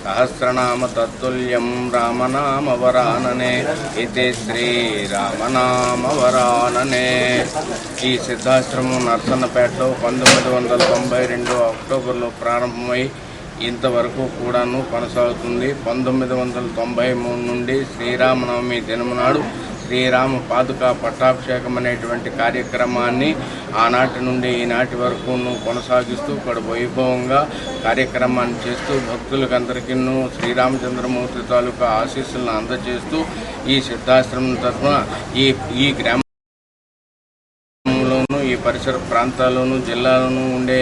सहस्रनाम तत्तुल्यं रामनामवरानने इति శ్రీరామనామవరాననే। ఈ సిద్ధాశ్రమం నర్సన్నపేటలో 1992 అక్టోబర్లో ప్రారంభమై ఇంతవరకు కూడాను కొనసాగుతుంది। 1993 నుండి శ్రీరామనవమి దినమునాడు శ్రీరామ పాదుకా పట్టాభిషేకం అనేటువంటి కార్యక్రమాన్ని ఆనాటి నుండి ఈనాటి వరకు కొనసాగిస్తూ ఇక్కడ వైభవంగా కార్యక్రమాన్ని చేస్తూ భక్తులకందరికీ శ్రీరామచంద్రమూర్తి తాలూకా ఆశీస్సులను అందజేస్తూ ఈ సిద్ధాశ్రమం తరఫున ఈ గ్రామ ఈ పరిసర ప్రాంతాల్లోనూ జిల్లాలోనూ ఉండే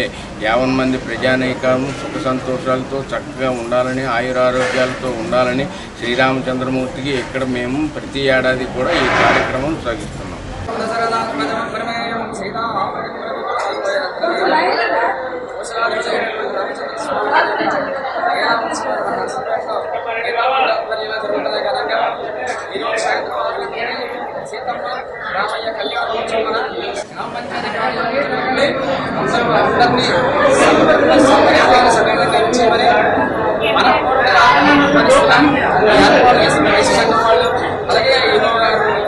50 మంది ప్రజానీకాలను సుఖ సంతోషాలతో చక్కగా ఉండాలని ఆయురారోగ్యాలతో ఉండాలని శ్రీరామచంద్రమూర్తికి ఇక్కడ మేము ప్రతి ఏడాది కూడా ఈ కార్యక్రమం సాగిస్తున్నాం। రామయ్య కళ్యాణోత్సవన గ్రామ పంచాయతీ అలాగే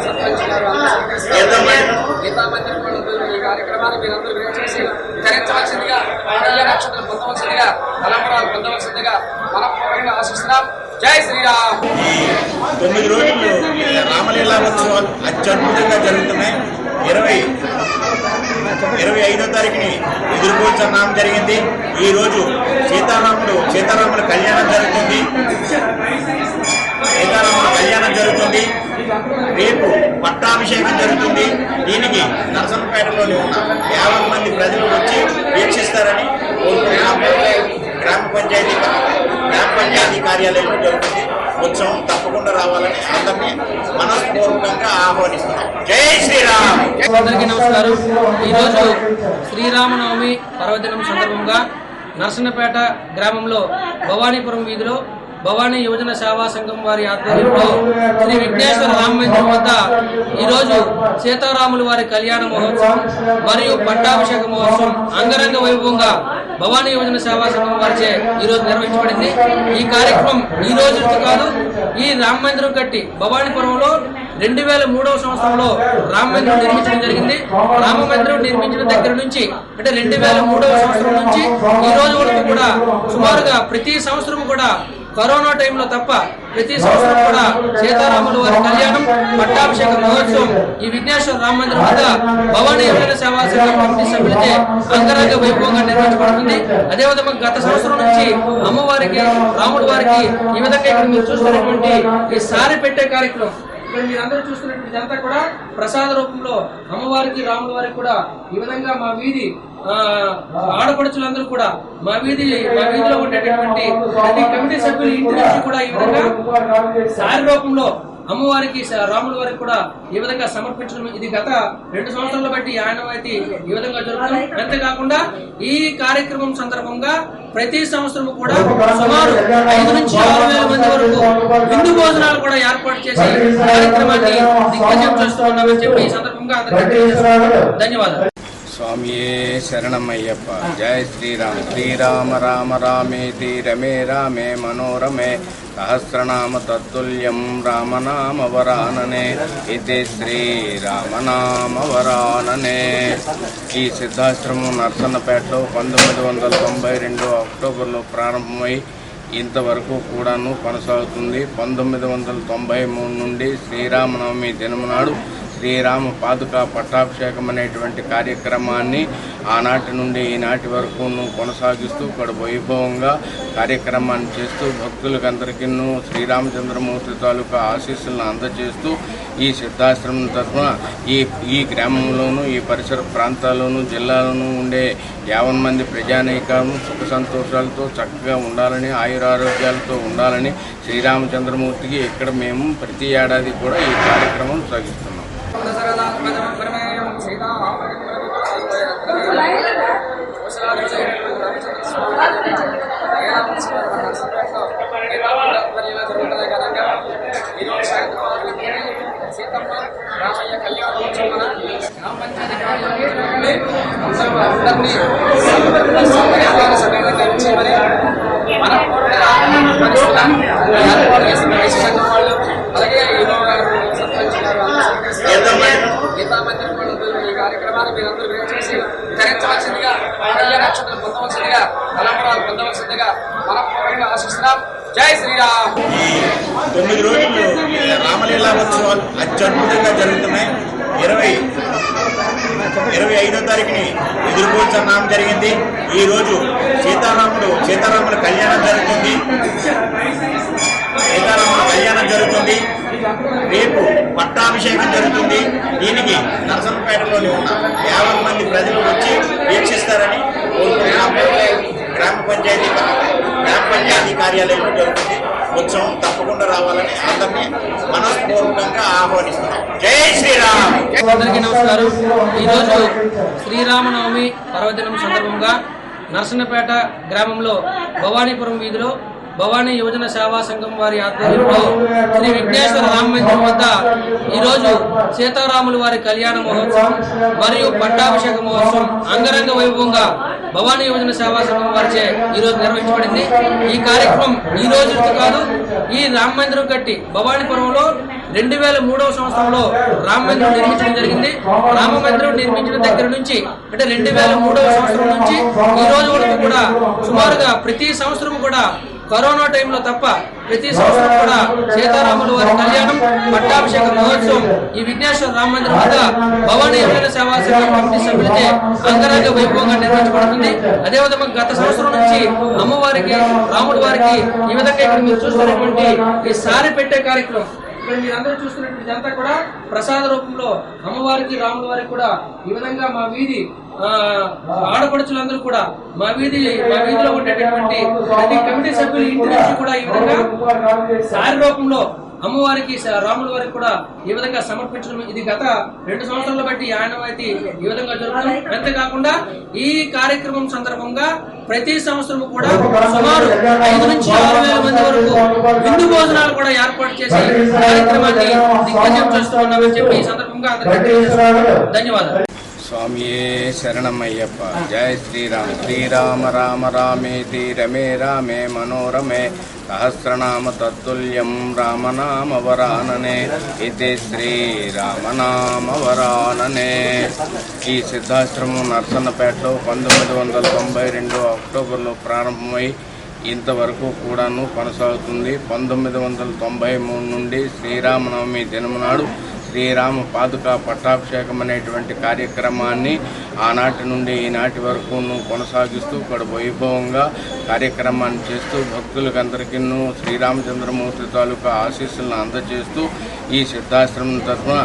సర్పంచ్ గారు గీతా మందిరం ఈ కార్యక్రమాన్ని మీరందరూ చేసి ధరించవలసిందిగా నక్షత్రం పొందవలసిందిగా తలంబరాలు పొందవలసిందిగా మనపూర్వకంగా ఆశిస్తున్నాం। జై శ్రీరామ్। 9 రోజులు రామలీలా ఉత్సవాలు అత్యద్భుతంగా జరుగుతున్నాయి। 25వ తారీఖుని ఎదుర్కోవడం జరిగింది। ఈ రోజు సీతారాముల కళ్యాణం జరుగుతుంది। రేపు పట్టాభిషేకం జరుగుతుంది। దీనికి నర్సన్నపేటలోని ఉన్న 50 మంది ప్రజలు వచ్చి వీక్షిస్తారని కోరుకుంటున్నాము। గ్రామ పంచాయతీ కార్యాలయంలో జరుగుతుంది। ఉత్సవం తప్పకుండా రావాలని అందరినీ మనస్పూర్వకంగా ఆహ్వానిస్తున్నాం। జై శ్రీరామ్। అందరికీ నమస్కారం। ఈరోజు శ్రీరామనవమి పర్వదినం సందర్భంగా నర్సన్నపేట గ్రామంలో భవానీపురం వీధిలో భవానీ యువజన సేవా సంఘం వారి ఆధ్వర్యంలో శ్రీ విఘ్నేశ్వర రామ మందిరం వద్ద ఈరోజు సీతారాముల వారి కళ్యాణ మహోత్సవం మరియు పట్టాభిషేక మహోత్సవం అంగరంగ వైభవంగా భవానీ యువజన సేవా సంఘం వారిచే ఈరోజు నిర్వహించబడింది। ఈ కార్యక్రమం ఈ రోజు కాదు, ఈ రామ మందిరం కట్టి భవానీపురంలో 2003వ సంవత్సరంలో రామ మందిరం నిర్మించడం జరిగింది। రామ మందిరం నిర్మించిన దగ్గర నుంచి అంటే 2003వ సంవత్సరం నుంచి ఈ రోజు వరకు కూడా సుమారుగా ప్రతి సంవత్సరం కూడా కరోనా టైంలో తప్ప ప్రతి సంవత్సరం కూడా సీతారాముల వారి కళ్యాణం పట్టాభిషేక మహోత్సవం ఈ విఘ్నేశ్వర రామ మందిరం వద్ద భవానీ యువజన సేవా సంఘం కమిటీ సభ్యులచే అంగరంగ వైభవంగా నిర్వహించబడుతుంది। అదేవిధంగా గత సంవత్సరం నుంచి అమ్మవారికి రాముడి వారికి ఈ విధంగా ఇక్కడ మీరు చూస్తున్నటువంటి ఈ సారి పెట్టే కార్యక్రమం ఇక్కడ మీరందరూ చూస్తున్నటువంటి ఇదంతా కూడా ప్రసాద రూపంలో అమ్మవారికి రాముల వారికి కూడా ఈ విధంగా మా వీధి ఆడపడుచులందరూ కూడా మా వీధిలో ఉండేటటువంటి ప్రతి కమిటీ సభ్యులు ఇంటి నుంచి కూడా ఈ విధంగా సారి రూపంలో అమ్మవారికి రాముల వారికి కూడా ఈ విధంగా సమర్పించడం ఇది గత 2 సంవత్సరాల బట్టి ఆనవాయితీ ఈ విధంగా జరుగుతుంది। అంతేకాకుండా ఈ కార్యక్రమం సందర్భంగా ప్రతి సంవత్సరం కూడా సుమారు 5 నుంచి 6,000 మంది వరకు విందు భోజనాలు కూడా ఏర్పాటు చేసి కార్యక్రమాన్ని దిగ్విజయం చేస్తున్నామని చెప్పి ఈ సందర్భంగా అందరికీ ధన్యవాదాలు। స్వామియే శరణమయ్యప్ప। జై శ్రీరామ్। శ్రీరామ రామ రామేతి రమే రామే మనోరమే సహస్రనామ తత్తుల్యం రామనామవరాననే ఇతి శ్రీరామనామవరాననే। ఈ సిద్ధాశ్రమం నర్సన్నపేటలో 1992 అక్టోబర్లో ప్రారంభమై ఇంతవరకు కూడాను కొనసాగుతుంది। 1993 నుండి శ్రీరామనవమి దినమునాడు శ్రీరామ పాదుకా పట్టాభిషేకం అనేటువంటి కార్యక్రమాన్ని ఆనాటి నుండి ఈనాటి వరకు కొనసాగిస్తూ ఇక్కడ వైభవంగా కార్యక్రమాన్ని చేస్తూ భక్తులకందరికీ శ్రీరామచంద్రమూర్తి తాలూకా ఆశీస్సులను అందజేస్తూ ఈ సిద్ధాశ్రమం తరఫున ఈ గ్రామంలోనూ ఈ పరిసర ప్రాంతాల్లోనూ జిల్లాలోనూ ఉండే 50 మంది ప్రజానీకాలను సుఖ సంతోషాలతో చక్కగా ఉండాలని ఆయురారోగ్యాలతో ఉండాలని శ్రీరామచంద్రమూర్తికి ఇక్కడ మేము ప్రతి ఏడాది కూడా ఈ కార్యక్రమం సాగిస్తున్నాం। రామయ్య కళ్యాణోత్సవన గ్రామ పంచాయతీ అందరినీ ఆహ్వానిస్తున్నాం. ఈ ఏర్పాటు చేసిన వైశ్య సంఘం వాళ్ళు, అలాగే యువ గారు, సర్పంచ్ గారు, గీతా మందిరం వాళ్ళు ఈ కార్యక్రమాన్ని మీరందరూ వినియోగించి ధరించవలసిందిగా, కళ్యాణ నక్షత్రం పొందవలసిందిగా, తలంబరాలు పొందవలసిందిగా మనపూర్వకంగా ఆశిస్తున్నాం. జై శ్రీరామ్. ఈ 9 రోజులు రామలీలా ఉత్సవాలు అత్యద్భుతంగా జరుగుతున్నాయి. 25వ తారీఖుని ఎదుర్కోవడం జరిగింది. ఈ రోజు సీతారాముల కళ్యాణం జరుగుతుంది. రేపు పట్టాభిషేకం జరుగుతుంది. దీనికి నరసన్నపేటలోని ఉన్న 50 మంది ప్రజలు వచ్చి వీక్షిస్తారని కోరుకుంటున్నాము. గ్రామ పంచాయతీ కార్యాలయంలో జరుగుతుంది. ఉత్సవం తప్పకుండా రావాలని అందరినీ మనస్పూర్వకంగా ఆహ్వానిస్తున్నాం. జై శ్రీరామ్. అందరికీ నమస్కారం. ఈరోజు శ్రీరామనవమి పర్వదినం సందర్భంగా నరసన్నపేట గ్రామంలో భవానీపురం వీధిలో భవానీ యువజన సేవా సంఘం వారి ఆధ్వర్యంలో శ్రీ విఘ్నేశ్వర రామ మందిరం వద్ద ఈరోజు సీతారాముల వారి కళ్యాణ మహోత్సవం మరియు పట్టాభిషేక మహోత్సవం అంగరంగ వైభవంగా భవానీ యువజన సేవా సంఘం వారిచే ఈరోజు నిర్వహించబడింది. ఈ కార్యక్రమం ఈ రోజు కాదు, ఈ రామ మందిరం కట్టి భవానీపురంలో 2003వ సంవత్సరంలో రామ మందిరం నిర్మించడం జరిగింది. రామ మందిరం నిర్మించిన దగ్గర నుంచి అంటే 2003వ సంవత్సరం నుంచి ఈ రోజు వరకు కూడా సుమారుగా ప్రతి సంవత్సరం కూడా కరోనా టైంలో తప్ప ప్రతి సంవత్సరం కూడా సీతారాముల వారి కళ్యాణం, పట్టాభిషేక మహోత్సవం ఈ విఘ్నేశ్వర రామ మందిరం వద్ద భవానీ యువజన సేవా సంఘం కమిటీ సభ్యులచే అంగరంగ వైభవంగా నిర్వహించబడుతుంది. అదేవిధంగా గత సంవత్సరం నుంచి అమ్మవారికి, రాముడి వారికి ఈ విధంగా ఇక్కడ మీరు చూస్తున్నటువంటి ఈ సారి పెట్టే కార్యక్రమం, ఇక్కడ మీరందరూ చూస్తున్నటువంటి ఇదంతా కూడా ప్రసాద రూపంలో అమ్మవారికి, రాముడి వారికి కూడా ఈ విధంగా మా వీధి ఆడపడుచులందరూ కూడా మా వీధిలో ఉండేటటువంటి ప్రతి కమిటీ సభ్యులు ఇంటి నుంచి కూడా ఈ విధంగా సారి రూపంలో అమ్మవారికి, రాముల వారికి కూడా ఈ విధంగా సమర్పించడం ఇది గత 2 సంవత్సరాల బట్టి ఆనవాయితీ ఈ విధంగా జరుగుతుంది. అంతేకాకుండా ఈ కార్యక్రమం సందర్భంగా ప్రతి సంవత్సరం కూడా సుమారు 5 నుంచి 6,000 మంది వరకు విందు భోజనాలు కూడా ఏర్పాటు చేసి కార్యక్రమాన్ని దిగ్విజయం చేస్తున్నామని చెప్పి ఈ సందర్భంగా అందరికీ ధన్యవాదాలు. స్వామియే శరణమయ్యప్ప. జయ శ్రీరామ్. శ్రీరామ రామ రామేతి రమే రామే మనోరమే సహస్రనామ తత్తుల్యం రామనామ వరాననే ఇది శ్రీరామనామ వరాననే. ఈ సిద్ధాశ్రమం నరసన్నపేటలో 1992 అక్టోబర్లో ప్రారంభమై ఇంతవరకు కూడాను కొనసాగుతుంది. 1993 నుండి శ్రీరామనవమి దినమునాడు శ్రీరామ పాదుక పట్టాభిషేకం అనేటువంటి కార్యక్రమాన్ని ఆనాటి నుండి ఈనాటి వరకు కొనసాగిస్తూ ఇక్కడ వైభవంగా కార్యక్రమాన్ని చేస్తూ భక్తులకందరికీ శ్రీరామచంద్రమూర్తి తాలూకా ఆశీస్సులను అందజేస్తూ ఈ సిద్ధాశ్రమం తరఫున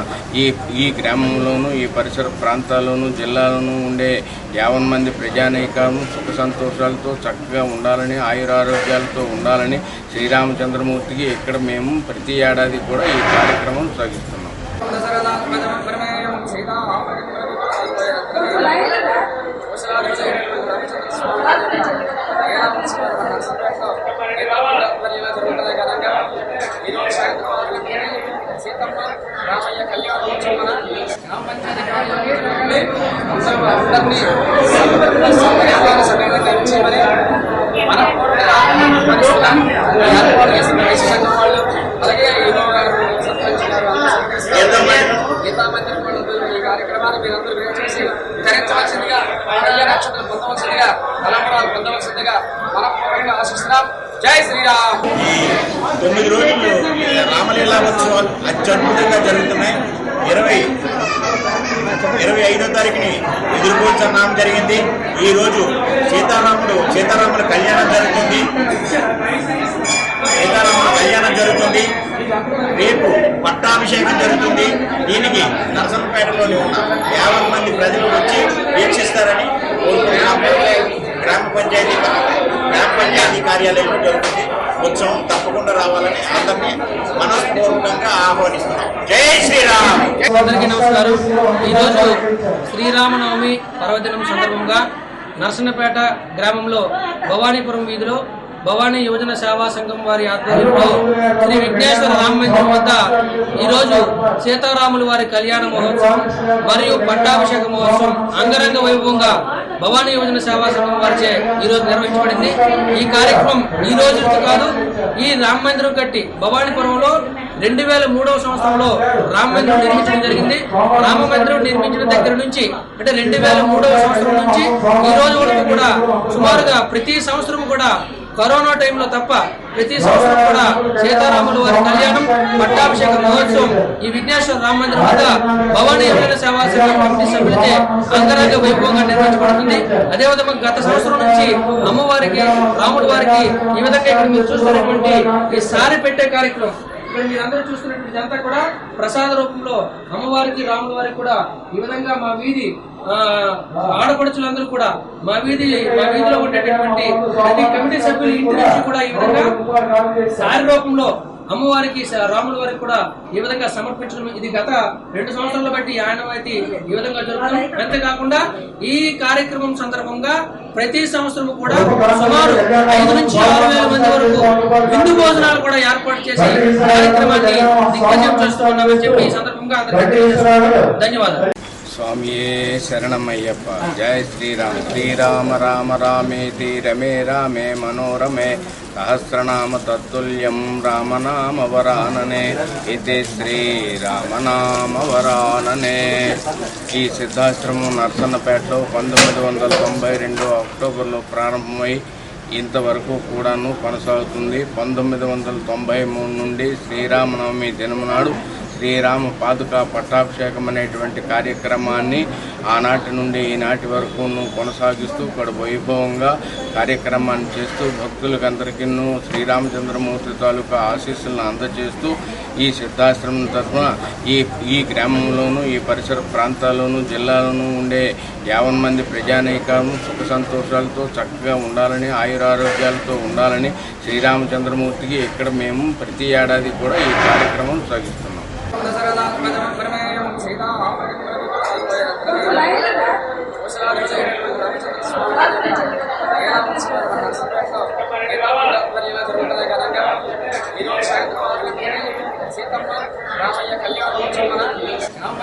ఈ గ్రామంలోనూ, ఈ పరిసర ప్రాంతాల్లోనూ, జిల్లాలోనూ ఉండే 50 మంది ప్రజానీకాలను సుఖ సంతోషాలతో చక్కగా ఉండాలని, ఆయురారోగ్యాలతో ఉండాలని శ్రీరామచంద్రమూర్తికి ఇక్కడ మేము ప్రతి ఏడాది కూడా ఈ కార్యక్రమం సాగిస్తున్నాం. సీతమ్మ రామయ్య కళ్యాణోత్సవం ఏర్పాటు చేసిన వైశ్య సంఘం వాళ్ళు, అలాగే యువ గారు, సర్పంచ్ గారు, గీతా మందిరం వాళ్ళు ఈ కార్యక్రమాన్ని మీరందరూ వినియోగించి ధరించవలసిందిగా, కళ్యాణ నక్షత్రం పొందవలసిందిగా, తలంబరాలు పొందవలసిందిగా మనపూర్వకంగా ఆశిస్తున్నాం. జై శ్రీరామ్. ఈ 9 రోజులు రామలీలా ఉత్సవాలు అత్యద్భుతంగా జరుగుతున్నాయి. 25వ తారీఖుని ఎదుర్కోవడం జరిగింది. ఈ రోజు సీతారాముల కళ్యాణం జరుగుతుంది. రేపు పట్టాభిషేకం జరుగుతుంది. దీనికి నరసన్నపేటలోని ఉన్న 50 మంది ప్రజలు వచ్చి వీక్షిస్తారని కోరుకుంటున్నాము. గ్రామ పంచాయతీ కార్యాలయంలో జరుగుతుంది. ఉత్సవం తప్పకుండా రావాలని అందరినీ మనస్పూర్వకంగా ఆహ్వానిస్తున్నాం. జై శ్రీరామ్. అందరికీ నమస్కారం. ఈరోజు శ్రీరామనవమి పర్వదినం సందర్భంగా నరసన్నపేట గ్రామంలో భవానీపురం వీధిలో భవానీ యువజన సేవా సంఘం వారి ఆధ్వర్యంలో శ్రీ విఘ్నేశ్వర రామ మందిరం వద్ద ఈరోజు సీతారాముల వారి కళ్యాణ మహోత్సవం మరియు పట్టాభిషేక మహోత్సవం అంగరంగ వైభవంగా భవానీ యువజన సేవా సంఘం వారిచే ఈరోజు నిర్వహించబడింది. ఈ కార్యక్రమం ఈ రోజు కాదు, ఈ రామ మందిరం కట్టి భవానీపురంలో 2003వ సంవత్సరంలో రామ మందిరం నిర్మించడం జరిగింది. రామ మందిరం నిర్మించిన దగ్గర నుంచి అంటే 2003వ సంవత్సరం నుంచి ఈ రోజు వరకు కూడా సుమారుగా ప్రతి సంవత్సరం కూడా కరోనా టైంలో తప్ప ప్రతి సంవత్సరం కూడా సీతారాముల వారి కళ్యాణం పట్టాభిషేక మహోత్సవం ఈ విఘ్నేశ్వర రామ మందిరం వద్ద భవానీ యువజన సేవా సంఘం కమిటీ సభ్యులచే అంగరంగ వైభవంగా నిర్వహించబడుతుంది. అదేవిధంగా గత సంవత్సరం నుంచి అమ్మవారికి రాముడి వారికి ఈ విధంగా ఇక్కడ మీరు చూస్తున్నటువంటి ఈ సారి పెట్టే కార్యక్రమం ఇక్కడ మీరందరూ చూస్తున్నటువంటి ఇదంతా కూడా ప్రసాద రూపంలో అమ్మవారికి రాముల వారికి కూడా ఈ విధంగా మా వీధి ఆడపడుచులందరూ కూడా మా వీధిలో ఉండేటటువంటి ప్రతి కమిటీ సభ్యులు ఇంటి నుంచి కూడా ఈ విధంగా సారి రూపంలో అమ్మవారికి రాముల వారికి కూడా ఈ విధంగా సమర్పించడం ఇది గత 2 సంవత్సరాల బట్టి ఆనవాయితీ ఈ విధంగా జరుగుతుంది. అంతేకాకుండా ఈ కార్యక్రమం సందర్భంగా ప్రతి సంవత్సరం కూడా సుమారు 5 నుంచి 6,000 మంది వరకు విందు భోజనాలు కూడా ఏర్పాటు చేసి కార్యక్రమాన్ని దిగ్గజం చేస్తూ ఉన్నామని చెప్పి ఈ సందర్భంగా అందరికీ ధన్యవాదాలు. స్వామియే శరణమయ్యప్ప. జయ శ్రీరామ్. శ్రీరామ రామ రామేతి రమే రామే మనోరమే సహస్రనామ తత్తుల్యం రామనామ వరాననే ఇది శ్రీరామనామ వరాననే. ఈ సిద్ధాశ్రమం నర్సన్నపేటలో 1992 అక్టోబర్లో ప్రారంభమై ఇంతవరకు కూడాను కొనసాగుతుంది. 1993 నుండి శ్రీరామనవమి దినమునాడు శ్రీరామ పాదుక పట్టాభిషేకం అనేటువంటి కార్యక్రమాన్ని ఆనాటి నుండి ఈనాటి వరకు కొనసాగిస్తూ ఇక్కడ వైభవంగా కార్యక్రమాన్ని చేస్తూ భక్తులకందరికీ శ్రీరామచంద్రమూర్తి తాలూకా ఆశీస్సులను అందజేస్తూ ఈ సిద్ధాశ్రమం తరఫున ఈ గ్రామంలోనూ ఈ పరిసర ప్రాంతాల్లోనూ జిల్లాలోనూ ఉండే 50 మంది ప్రజానీకాలను సుఖ సంతోషాలతో చక్కగా ఉండాలని ఆయురారోగ్యాలతో ఉండాలని శ్రీరామచంద్రమూర్తికి ఇక్కడ మేము ప్రతి ఏడాది కూడా ఈ కార్యక్రమం సాగిస్తున్నాం. రామయ్య కళ్యాణోత్సవం గ్రామ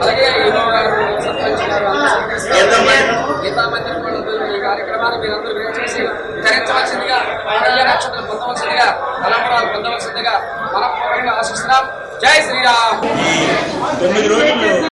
అలాగే గీతా మందిరం ఈ కార్యక్రమాన్ని మీరందరూ చేసి ధరించవలసిందిగా నక్షత్రం పొందవలసిందిగా తలంబరాలు పొందవలసిందిగా మనపూర్వకంగా ఆశిస్తున్నాం. జై శ్రీరామ్. 9 రోజులు